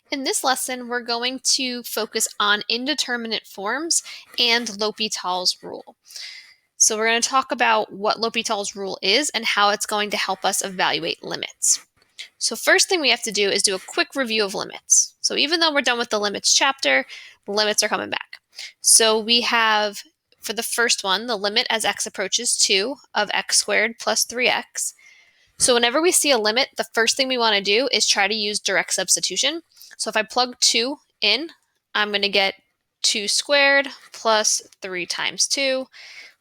In this lesson, we're going to focus on indeterminate forms and L'Hopital's rule. So we're going to talk about what L'Hopital's rule is and how it's going to help us evaluate limits. So first thing we have to do is do a quick review of limits. So even though we're done with the limits chapter, the limits are coming back. So we have, for the first one, the limit as x approaches 2 of x squared plus 3x. So whenever we see a limit, the first thing we want to do is try to use direct substitution. So if I plug 2 in, I'm going to get 2 squared plus 3 times 2,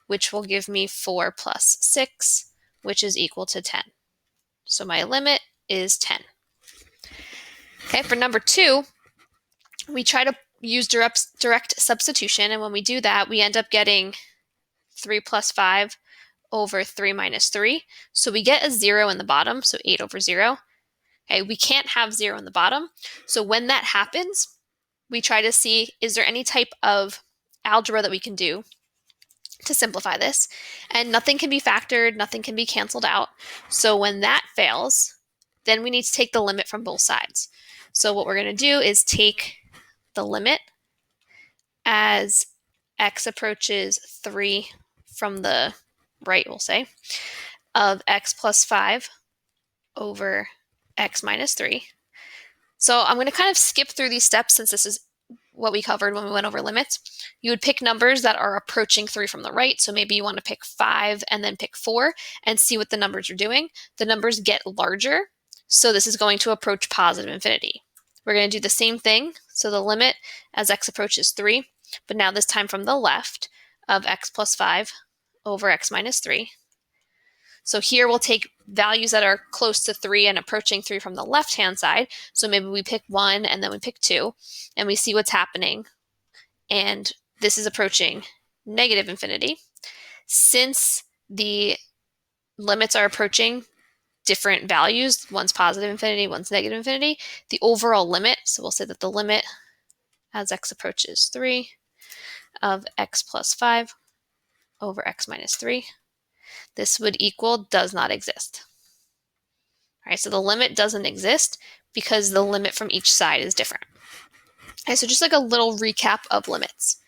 which will give me 4 plus 6, which is equal to 10. So my limit is 10. Okay, for number 2, we try to use direct substitution, and when we do that, we end up getting 3 plus 5 over 3 minus 3. So we get a 0 in the bottom, so 8 over 0. Okay, we can't have 0 in the bottom. So when that happens, we try to see, is there any type of algebra that we can do to simplify this? And nothing can be factored, nothing can be canceled out. So when that fails, then we need to take the limit from both sides. So what we're going to do is take the limit as x approaches 3 from the right, we'll say, of x plus 5 over x minus 3. So I'm going to kind of skip through these steps since this is what we covered when we went over limits. You would pick numbers that are approaching 3 from the right. So maybe you want to pick 5 and then pick 4 and see what the numbers are doing. The numbers get larger, so this is going to approach positive infinity. We're going to do the same thing. So the limit as x approaches 3, but now this time from the left, of x plus 5 over x minus 3. So here we'll take values that are close to 3 and approaching 3 from the left-hand side. So maybe we pick 1 and then we pick 2, and we see what's happening. And this is approaching negative infinity. Since the limits are approaching different values, one's positive infinity, one's negative infinity, the overall limit, so we'll say that the limit as x approaches 3 of x plus 5 over x minus 3, this would equal does not exist. All right, so the limit doesn't exist because the limit from each side is different. Okay, so just like a little recap of limits.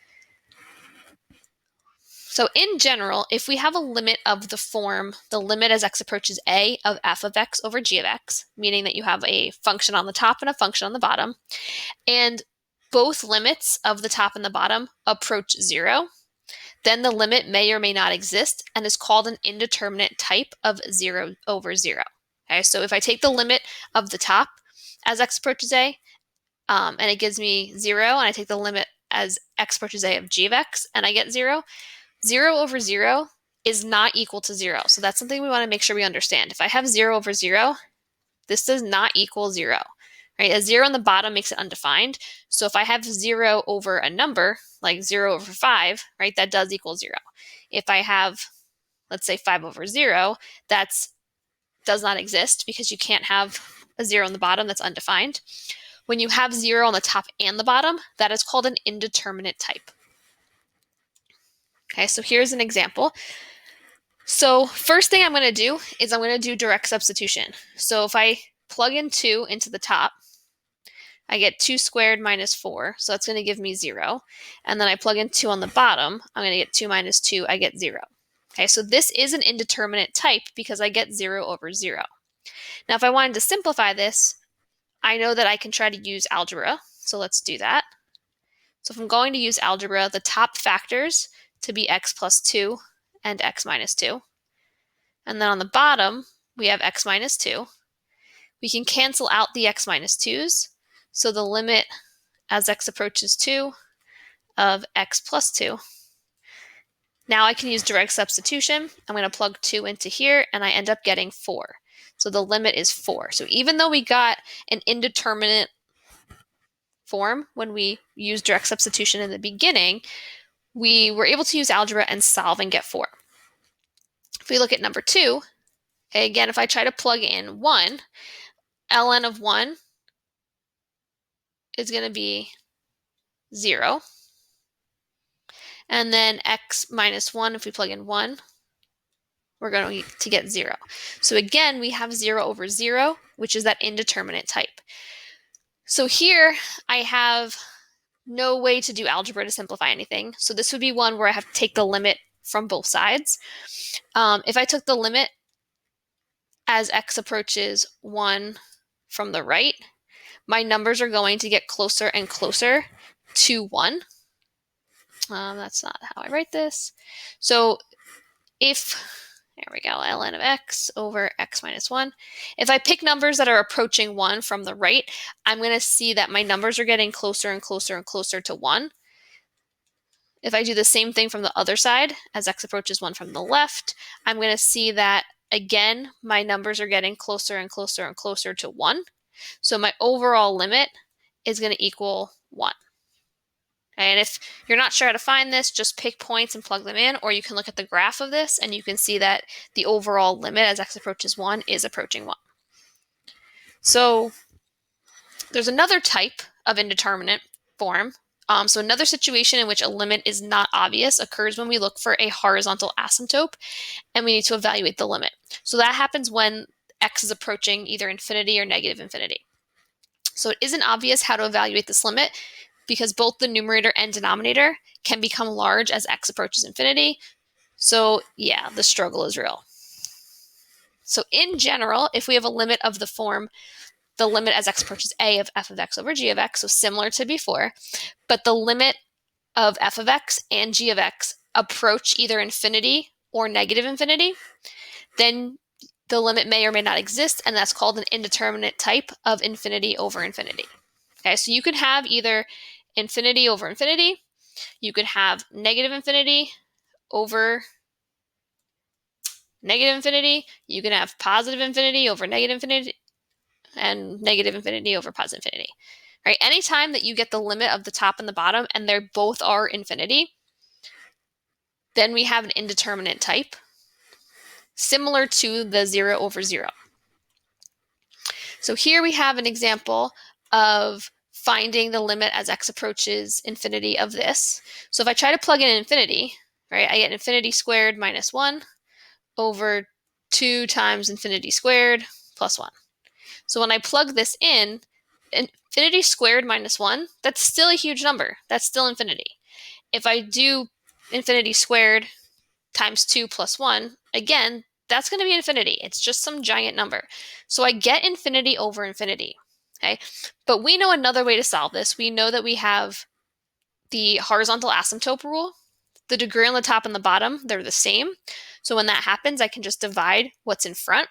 So in general, if we have a limit of the form, the limit as x approaches a of f of x over g of x, meaning that you have a function on the top and a function on the bottom, and both limits of the top and the bottom approach 0, then the limit may or may not exist and is called an indeterminate type of 0 over 0. Okay, so if I take the limit of the top as x approaches a, and it gives me 0, and I take the limit as x approaches a of g of x, and I get 0, 0 over 0 is not equal to 0. So that's something we want to make sure we understand. If I have 0 over 0, this does not equal 0. Right? A 0 on the bottom makes it undefined. So if I have 0 over a number, like 0 over 5, right, that does equal 0. If I have, let's say, 5 over 0, that does not exist because you can't have a 0 on the bottom that's undefined. When you have 0 on the top and the bottom, that is called an indeterminate type. Okay, so here's an example. So first thing I'm going to do is I'm going to do direct substitution. So if I plug in 2 into the top, I get 2 squared minus 4, so that's going to give me 0. And then I plug in 2 on the bottom, I'm going to get 2 minus 2, I get 0. Okay, so this is an indeterminate type because I get 0 over 0. Now if I wanted to simplify this, I know that I can try to use algebra, so let's do that. So if I'm going to use algebra, the top factors to be x plus 2 and x minus 2. And then on the bottom, we have x minus 2. We can cancel out the x minus 2's. So the limit as x approaches 2 of x plus 2. Now I can use direct substitution. I'm going to plug 2 into here, and I end up getting 4. So the limit is 4. So even though we got an indeterminate form when we used direct substitution in the beginning, we were able to use algebra and solve and get 4. If we look at number 2, okay, again, if I try to plug in 1, ln of 1 is going to be 0. And then x minus 1, if we plug in 1, we're going to get 0. So again, we have 0 over 0, which is that indeterminate type. So here I have no way to do algebra to simplify anything. So this would be one where I have to take the limit from both sides. If I took the limit as x approaches 1 from the right, my numbers are going to get closer and closer to 1. That's not how I write this. So there we go, ln of x over x minus 1. If I pick numbers that are approaching 1 from the right, I'm going to see that my numbers are getting closer and closer and closer to 1. If I do the same thing from the other side, as x approaches 1 from the left, I'm going to see that, again, my numbers are getting closer and closer and closer to 1. So my overall limit is going to equal 1. And if you're not sure how to find this, just pick points and plug them in, or you can look at the graph of this and you can see that the overall limit as x approaches 1 is approaching 1. So there's another type of indeterminate form. So another situation in which a limit is not obvious occurs when we look for a horizontal asymptote and we need to evaluate the limit. So that happens when x is approaching either infinity or negative infinity. So it isn't obvious how to evaluate this limit because both the numerator and denominator can become large as x approaches infinity. So yeah, the struggle is real. So in general, if we have a limit of the form, the limit as x approaches a of f of x over g of x, so similar to before, but the limit of f of x and g of x approach either infinity or negative infinity, then the limit may or may not exist, and that's called an indeterminate type of infinity over infinity. Okay, so you could have either infinity over infinity, you could have negative infinity over negative infinity, you can have positive infinity over negative infinity, and negative infinity over positive infinity. Right? Anytime that you get the limit of the top and the bottom and they both are infinity, then we have an indeterminate type, similar to the 0 over 0. So here we have an example of finding the limit as x approaches infinity of this. So if I try to plug in infinity, right, I get infinity squared minus 1 over 2 times infinity squared plus 1. So when I plug this in, infinity squared minus 1, that's still a huge number. That's still infinity. If I do infinity squared times 2 plus 1, again, that's going to be infinity. It's just some giant number. So I get infinity over infinity. Okay, but we know another way to solve this. We know that we have the horizontal asymptote rule. The degree on the top and the bottom, they're the same. So when that happens, I can just divide what's in front.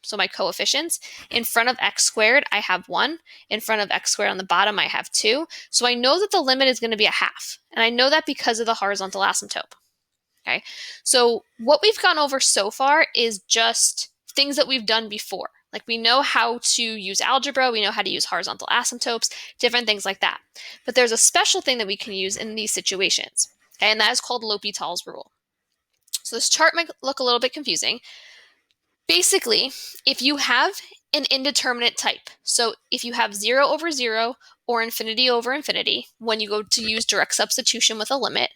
So my coefficients, in front of x squared, I have 1. In front of x squared on the bottom, I have 2. So I know that the limit is going to be a half. And I know that because of the horizontal asymptote. Okay, so what we've gone over so far is just things that we've done before. Like we know how to use algebra, we know how to use horizontal asymptotes, different things like that. But there's a special thing that we can use in these situations, okay, and that is called L'Hopital's rule. So this chart might look a little bit confusing. Basically, if you have an indeterminate type, so if you have 0 over 0 or infinity over infinity, when you go to use direct substitution with a limit,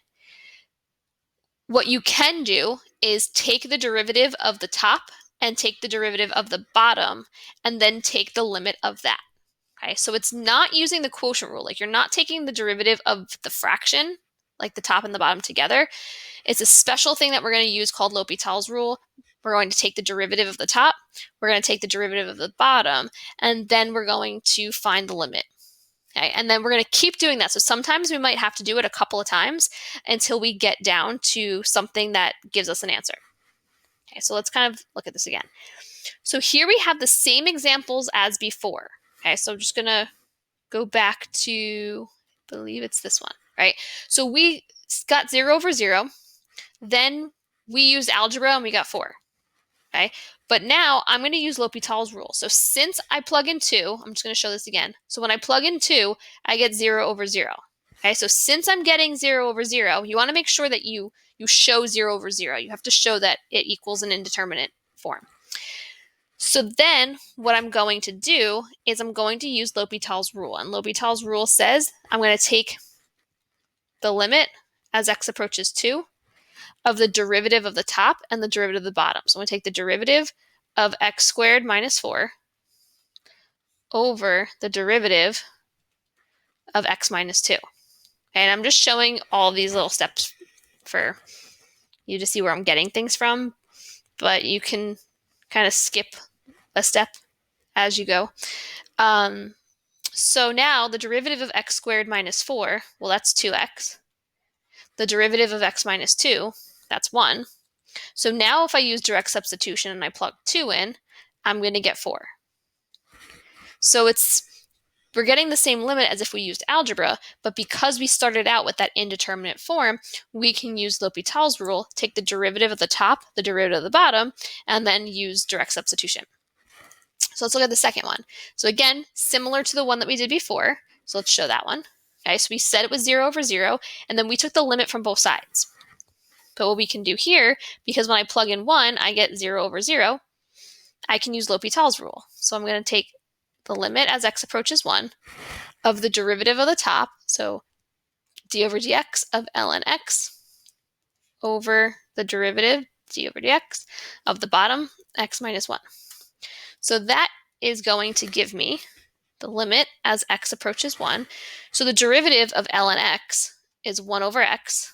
what you can do is take the derivative of the top and take the derivative of the bottom and then take the limit of that. Okay, so it's not using the quotient rule. Like you're not taking the derivative of the fraction, like the top and the bottom together. It's a special thing that we're going to use called L'Hopital's rule. We're going to take the derivative of the top, we're going to take the derivative of the bottom, and then we're going to find the limit. Okay, and then we're going to keep doing that. So sometimes we might have to do it a couple of times until we get down to something that gives us an answer. Okay, so let's kind of look at this again. So here we have the same examples as before. Okay, so I'm just going to go back to, I believe it's this one, right? So we got 0 over 0. Then we used algebra and we got 4. Okay, but now I'm going to use L'Hopital's rule. So since I plug in 2, I'm just going to show this again. So when I plug in 2, I get 0 over 0. Okay, so since I'm getting 0 over 0, you want to make sure that you show 0 over 0. You have to show that it equals an indeterminate form. So then what I'm going to do is I'm going to use L'Hopital's rule. And L'Hopital's rule says I'm going to take the limit as x approaches 2 of the derivative of the top and the derivative of the bottom. So I'm going to take the derivative of x squared minus 4 over the derivative of x minus 2. And I'm just showing all these little steps for you to see where I'm getting things from, but you can kind of skip a step as you go. So now the derivative of x squared minus 4, well, that's 2x. The derivative of x minus 2, that's 1. So now if I use direct substitution and I plug 2 in, I'm going to get 4. So we're getting the same limit as if we used algebra, but because we started out with that indeterminate form, we can use L'Hopital's rule, take the derivative of the top, the derivative of the bottom, and then use direct substitution. So let's look at the second one. So again, similar to the one that we did before. So let's show that one. Okay, so we said it was 0 over 0, and then we took the limit from both sides. But what we can do here, because when I plug in 1, I get 0 over 0, I can use L'Hopital's rule. So I'm going to take the limit as x approaches 1 of the derivative of the top, so d over dx of ln x, over the derivative d over dx of the bottom, x minus 1. So that is going to give me the limit as x approaches 1. So the derivative of ln x is 1 over x,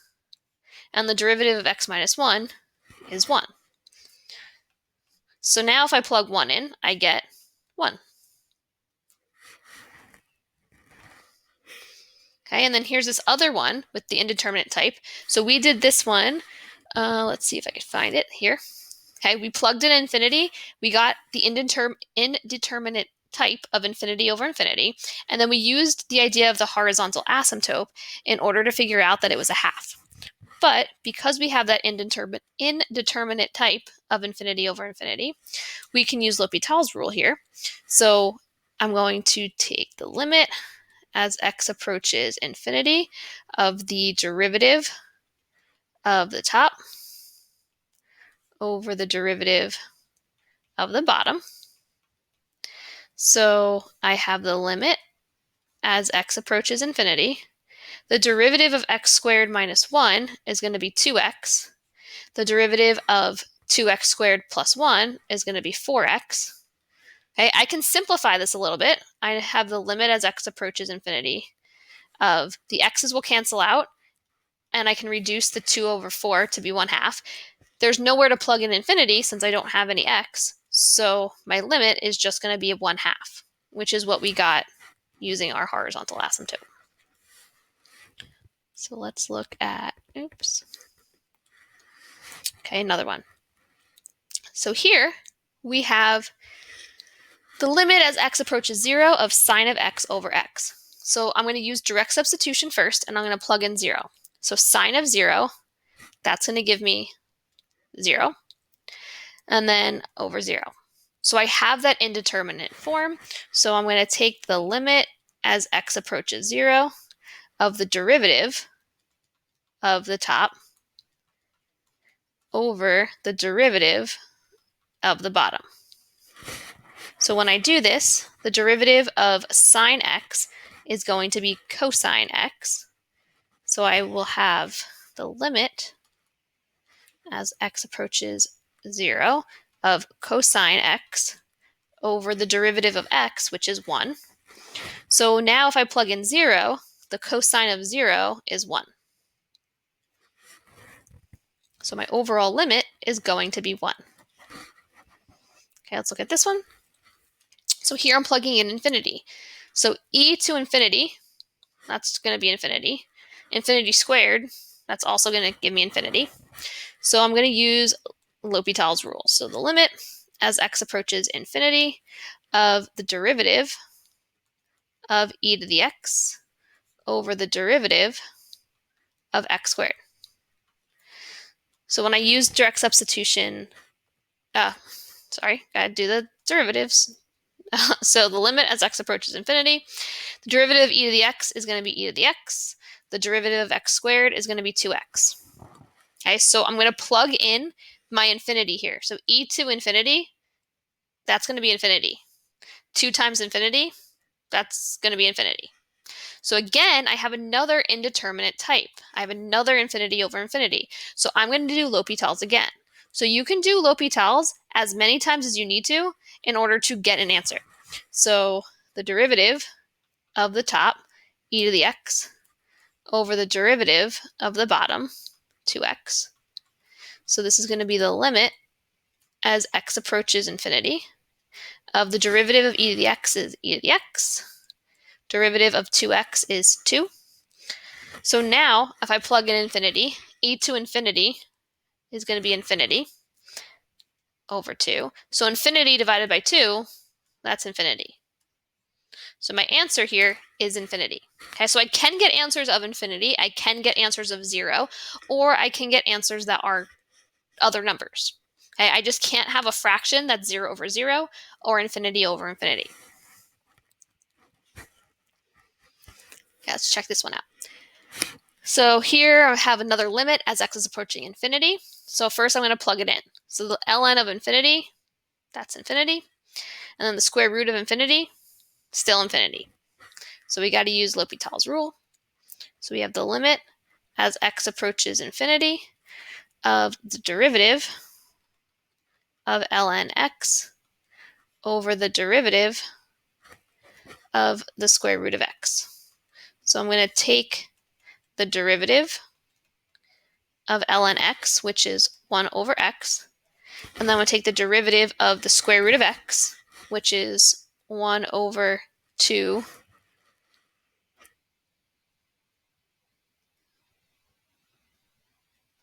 and the derivative of x minus 1 is 1. So now if I plug 1 in, I get 1. Okay, and then here's this other one with the indeterminate type. So we did this one. Let's see if I can find it here. Okay, we plugged in infinity. We got the indeterminate type of infinity over infinity. And then we used the idea of the horizontal asymptote in order to figure out that it was a half. But because we have that indeterminate type of infinity over infinity, we can use L'Hopital's rule here. So I'm going to take the limit as x approaches infinity of the derivative of the top over the derivative of the bottom. So I have the limit as x approaches infinity. The derivative of x squared minus 1 is going to be 2x. The derivative of 2x squared plus 1 is going to be 4x. Okay, I can simplify this a little bit. I have the limit as x approaches infinity of the x's will cancel out, and I can reduce the 2 over 4 to be 1/2. There's nowhere to plug in infinity since I don't have any x, so my limit is just going to be 1/2, which is what we got using our horizontal asymptote. So let's look at, okay, another one. So here we have the limit as x approaches 0 of sine of x over x. So I'm going to use direct substitution first, and I'm going to plug in 0. So sine of 0, that's going to give me 0, and then over 0. So I have that indeterminate form, so I'm going to take the limit as x approaches 0 of the derivative of the top over the derivative of the bottom. So when I do this, the derivative of sine x is going to be cosine x. So I will have the limit as x approaches 0 of cosine x over the derivative of x, which is 1. So now if I plug in 0, the cosine of 0 is 1. So my overall limit is going to be 1. Okay, let's look at this one. So here I'm plugging in infinity. So e to infinity, that's going to be infinity. Infinity squared, that's also going to give me infinity. So I'm going to use L'Hopital's rule. So the limit as x approaches infinity of the derivative of e to the x over the derivative of x squared. So when I use direct substitution, gotta do the derivatives. So the limit as x approaches infinity, the derivative of e to the x is going to be e to the x. The derivative of x squared is going to be 2x. Okay, so I'm going to plug in my infinity here. So e to infinity, that's going to be infinity. 2 times infinity, that's going to be infinity. So again, I have another indeterminate type. I have another infinity over infinity. So I'm going to do L'Hopital's again. So you can do L'Hopital's as many times as you need to in order to get an answer. So the derivative of the top, e to the x over the derivative of the bottom, 2x. So this is going to be the limit as x approaches infinity of the derivative of e to the x is e to the x. Derivative of 2x is 2. So now, if I plug in infinity, e to infinity is going to be infinity over 2. So infinity divided by 2, that's infinity. So my answer here is infinity. Okay, so I can get answers of infinity, I can get answers of 0, or I can get answers that are other numbers. Okay, I just can't have a fraction that's 0 over 0 or infinity over infinity. Okay, let's check this one out. So here I have another limit as x is approaching infinity. So first I'm going to plug it in. So the ln of infinity, that's infinity. And then the square root of infinity, still infinity. So we got to use L'Hopital's rule. So we have the limit as x approaches infinity of the derivative of ln x over the derivative of the square root of x. So I'm going to take the derivative of ln x, which is 1 over x, and then I'm going to take the derivative of the square root of x, which is 1 over 2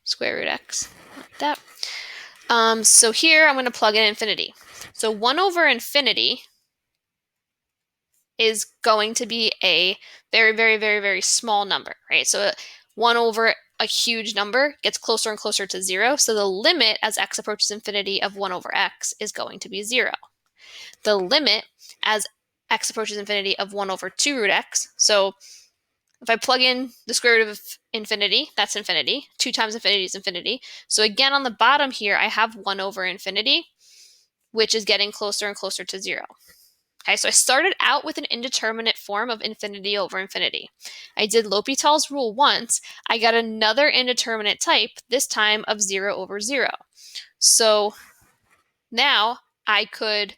square root x, like that. So here I'm going to plug in infinity. So 1 over infinity is going to be a very, very, very, very small number, right? So 1 over a huge number gets closer and closer to 0. So the limit as x approaches infinity of 1 over x is going to be 0. The limit as x approaches infinity of 1 over 2 root x. So if I plug in the square root of infinity, that's infinity. 2 times infinity is infinity. So again, on the bottom here, I have 1 over infinity, which is getting closer and closer to 0. Okay, so I started out with an indeterminate form of infinity over infinity. I did L'Hopital's rule once. I got another indeterminate type, this time of 0 over 0. So now I could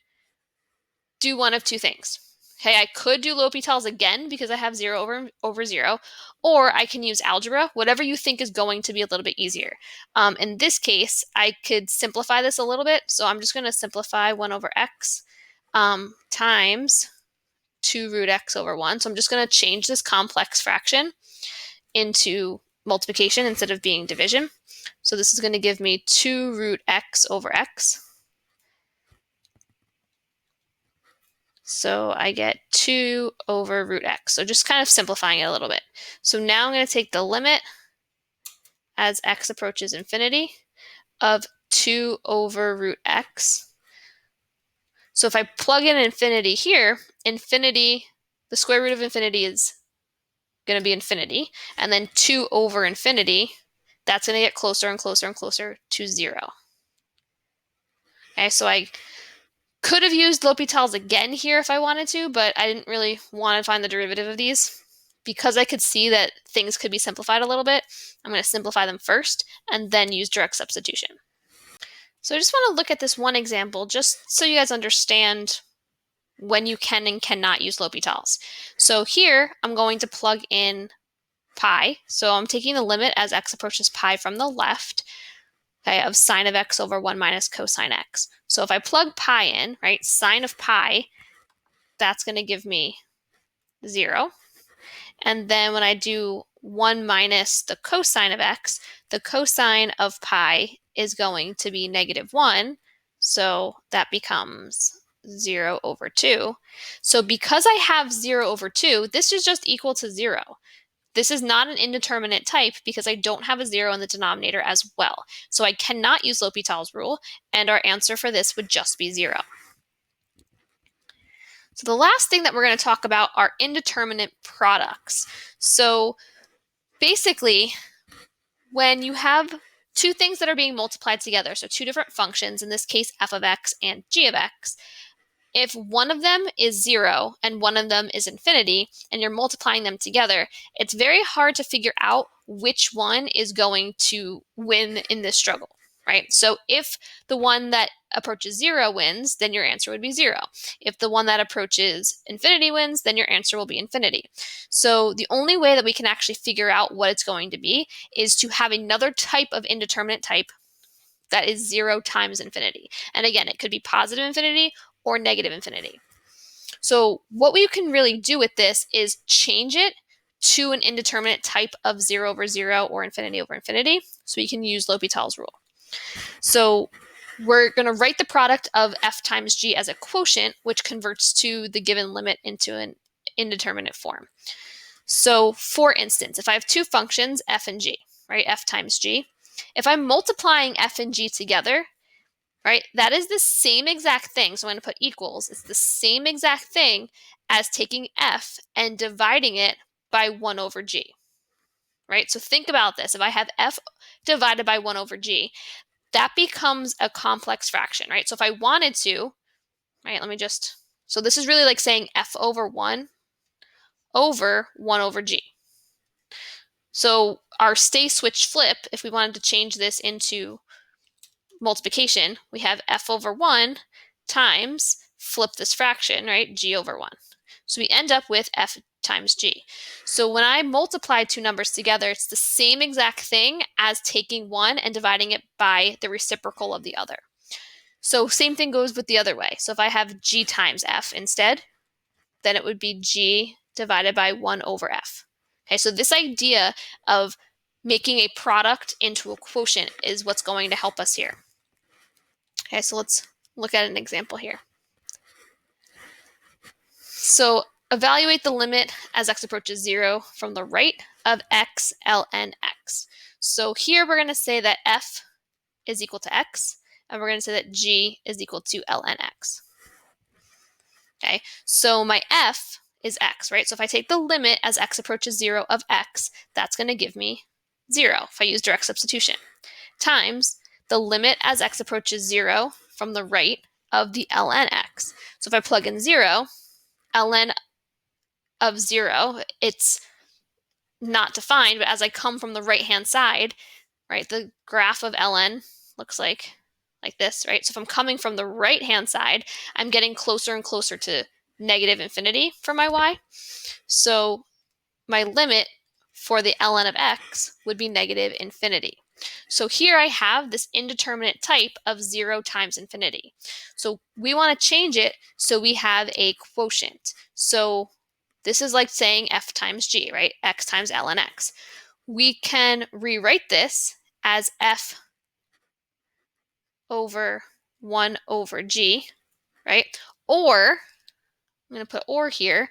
do one of two things. Okay, I could do L'Hopital's again because I have 0 over 0, or I can use algebra, whatever you think is going to be a little bit easier. In this case, I could simplify this a little bit. So I'm just going to simplify 1 over x times 2 root x over 1. So I'm just going to change this complex fraction into multiplication instead of being division. So this is going to give me 2 root x over x. So I get 2 over root x. So just kind of simplifying it a little bit. So now I'm going to take the limit as x approaches infinity of 2 over root x. So if I plug in infinity here, infinity, the square root of infinity is going to be infinity. And then 2 over infinity, that's going to get closer and closer and closer to 0. Okay, so I could have used L'Hopital's again here if I wanted to, but I didn't really want to find the derivative of these. Because I could see that things could be simplified a little bit, I'm going to simplify them first and then use direct substitution. So I just want to look at this one example just so you guys understand when you can and cannot use L'Hopital's. So here I'm going to plug in pi. So I'm taking the limit as x approaches pi from the left, okay, of sine of x over 1 minus cosine x. So if I plug pi in, right, sine of pi, that's going to give me 0. And then when I do 1 minus the cosine of x, the cosine of pi is going to be -1. So that becomes 0 over 2. So because I have 0 over 2, this is just equal to 0. This is not an indeterminate type because I don't have a 0 in the denominator as well. So I cannot use L'Hopital's rule, and our answer for this would just be 0. So the last thing that we're going to talk about are indeterminate products. So basically, when you have two things that are being multiplied together, so two different functions, in this case f of x and g of x, if one of them is 0 and one of them is infinity, and you're multiplying them together, it's very hard to figure out which one is going to win in this struggle. right? So if the one that approaches 0 wins, then your answer would be 0. If the one that approaches infinity wins, then your answer will be infinity. So the only way that we can actually figure out what it's going to be is to have another type of indeterminate type that is 0 times infinity. And again, it could be positive infinity or negative infinity. So what we can really do with this is change it to an indeterminate type of 0 over 0 or infinity over infinity. So we can use L'Hopital's rule. So we're going to write the product of f times g as a quotient, which converts to the given limit into an indeterminate form. So for instance, if I have two functions, f and g, right, f times g, if I'm multiplying f and g together, right, that is the same exact thing. So I'm going to put equals. It's the same exact thing as taking f and dividing it by 1 over g, right? So think about this. If I have f divided by 1 over g, that becomes a complex fraction, right? So if I wanted to, right, so this is really like saying f over 1 over 1 over g. So our stay switch flip, if we wanted to change this into multiplication, we have f over 1 times, flip this fraction, right, g over 1. So we end up with f times g. So when I multiply two numbers together, it's the same exact thing as taking one and dividing it by the reciprocal of the other. So same thing goes with the other way. So if I have g times f instead, then it would be g divided by 1 over f. Okay, so this idea of making a product into a quotient is what's going to help us here. Okay, so let's look at an example here. So evaluate the limit as x approaches 0 from the right of x ln x. So here we're going to say that f is equal to x, and we're going to say that g is equal to ln x. Okay, so my f is x, right? So if I take the limit as x approaches 0 of x, that's going to give me 0 if I use direct substitution, times the limit as x approaches 0 from the right of the ln x. So if I plug in 0, ln of 0, it's not defined, but as I come from the right-hand side, right, the graph of ln looks like this, right? So if I'm coming from the right-hand side, I'm getting closer and closer to negative infinity for my y. So my limit for the ln of x would be negative infinity. So here I have this indeterminate type of 0 times infinity. So we want to change it so we have a quotient. So this is like saying f times g, right? X times ln x. We can rewrite this as f over 1 over g, right? Or, I'm going to put or here,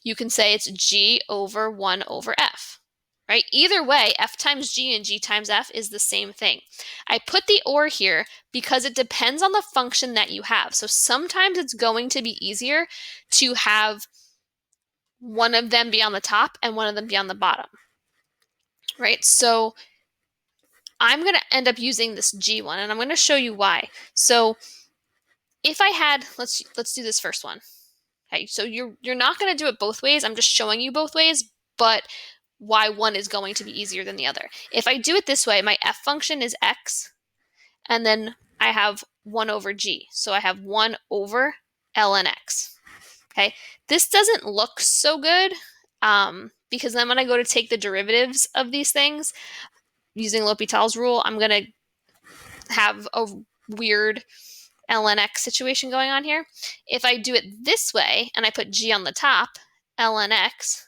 you can say it's g over 1 over f, right? Either way, f times g and g times f is the same thing. I put the or here because it depends on the function that you have. So sometimes it's going to be easier to have one of them be on the top and one of them be on the bottom, right? So I'm going to end up using this g one, and I'm going to show you why. So if I had, let's do this first one. Okay, so you're not going to do it both ways. I'm just showing you both ways, but why one is going to be easier than the other. If I do it this way, my f function is x, and then I have 1 over g. So I have 1 over ln x. Okay, this doesn't look so good because then when I go to take the derivatives of these things using L'Hopital's rule, I'm going to have a weird ln x situation going on here. If I do it this way and I put g on the top, ln x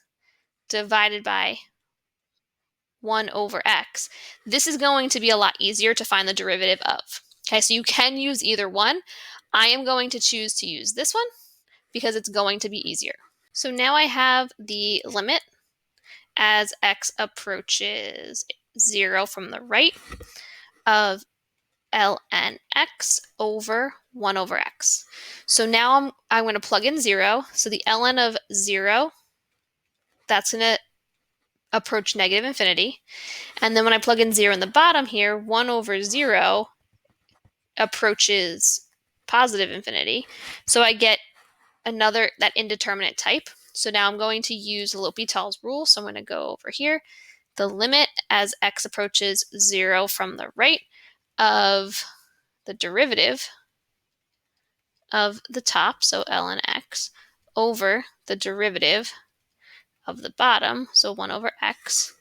divided by 1 over x, this is going to be a lot easier to find the derivative of. Okay, so you can use either one. I am going to choose to use this one because it's going to be easier. So now I have the limit as x approaches 0 from the right of ln x over 1 over x. So now I'm going to plug in 0. So the ln of 0, that's going to approach negative infinity. And then when I plug in 0 in the bottom here, 1 over 0 approaches positive infinity. So I get that indeterminate type. So now I'm going to use L'Hopital's rule. So I'm going to go over here. The limit as x approaches 0 from the right of the derivative of the top, so ln x, over the derivative of the bottom, so 1 over x.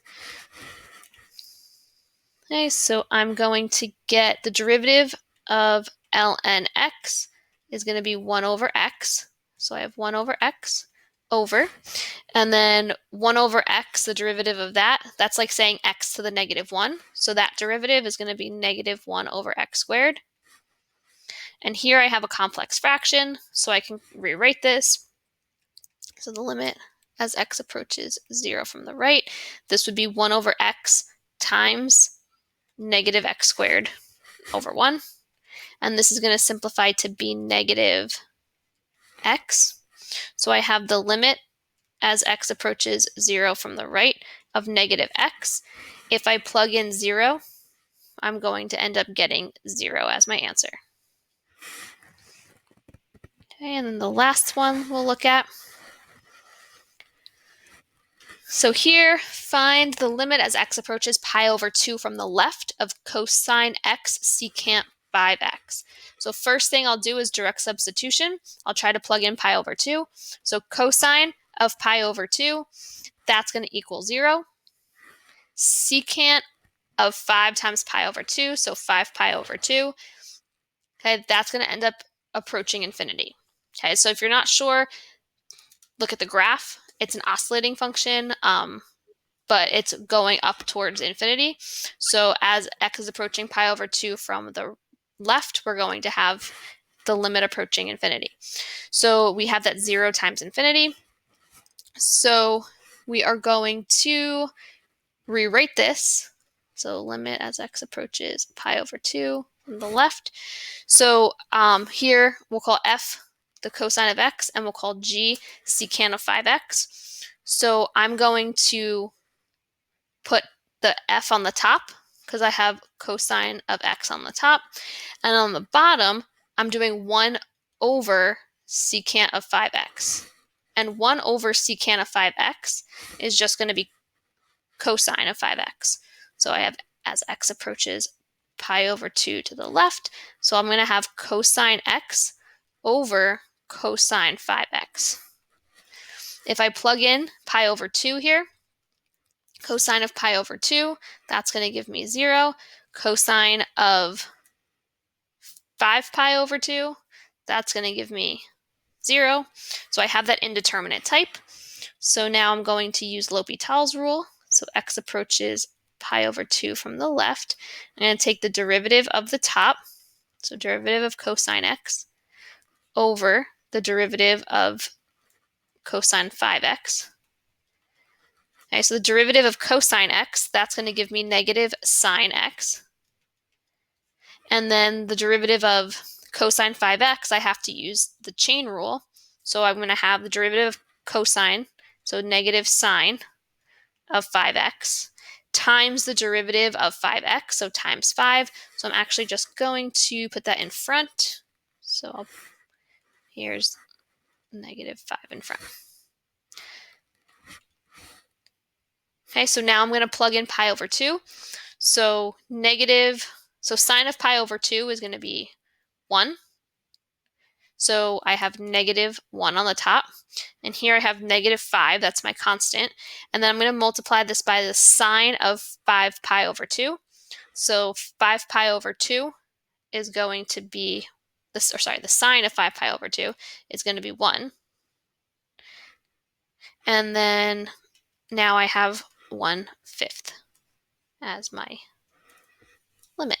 Okay, so I'm going to get the derivative of ln x is going to be 1 over x. So I have 1 over x over, and then 1 over x, the derivative of that, that's like saying x to the negative 1. So that derivative is going to be negative 1 over x squared. And here I have a complex fraction, so I can rewrite this. So the limit as x approaches 0 from the right, this would be 1 over x times negative x squared over 1. And this is going to simplify to be negative x. So I have the limit as x approaches 0 from the right of negative x. If I plug in 0, I'm going to end up getting 0 as my answer. Okay, and then the last one we'll look at. So here, find the limit as x approaches pi over 2 from the left of cosine x secant 5x. So first thing I'll do is direct substitution. I'll try to plug in pi over 2. So cosine of pi over 2, that's going to equal 0. Secant of 5 times pi over 2, so 5 pi over 2. Okay, that's going to end up approaching infinity. Okay, so if you're not sure, look at the graph. It's an oscillating function, but it's going up towards infinity. So as x is approaching pi over 2 from the left, we're going to have the limit approaching infinity. So we have that 0 times infinity. So we are going to rewrite this. So limit as x approaches pi over 2 from the left. So here we'll call f the cosine of x, and we'll call g secant of 5x. So I'm going to put the f on the top because I have cosine of x on the top. And on the bottom, I'm doing 1 over secant of 5x. And 1 over secant of 5x is just going to be cosine of 5x. So I have as x approaches pi over 2 to the left. So I'm going to have cosine x over cosine 5x. If I plug in pi over 2 here, cosine of pi over 2, that's going to give me 0. Cosine of 5 pi over 2, that's going to give me 0. So I have that indeterminate type. So now I'm going to use L'Hopital's rule. So x approaches pi over 2 from the left. I'm going to take the derivative of the top, so derivative of cosine x, over the derivative of cosine 5x. Okay, so the derivative of cosine x, that's going to give me negative sine x. And then the derivative of cosine 5x, I have to use the chain rule. So I'm going to have the derivative of cosine, so negative sine of 5x, times the derivative of 5x, so times 5. So I'm actually just going to put that in front. So here's negative 5 in front. Okay, so now I'm going to plug in pi over 2. So sine of pi over 2 is going to be 1. So I have negative 1 on the top. And here I have negative 5, that's my constant. And then I'm going to multiply this by the sine of 5 pi over 2. So 5 pi over 2 is going to be, the sine of 5 pi over 2 is going to be 1. And then now I have 1/5 as my limit.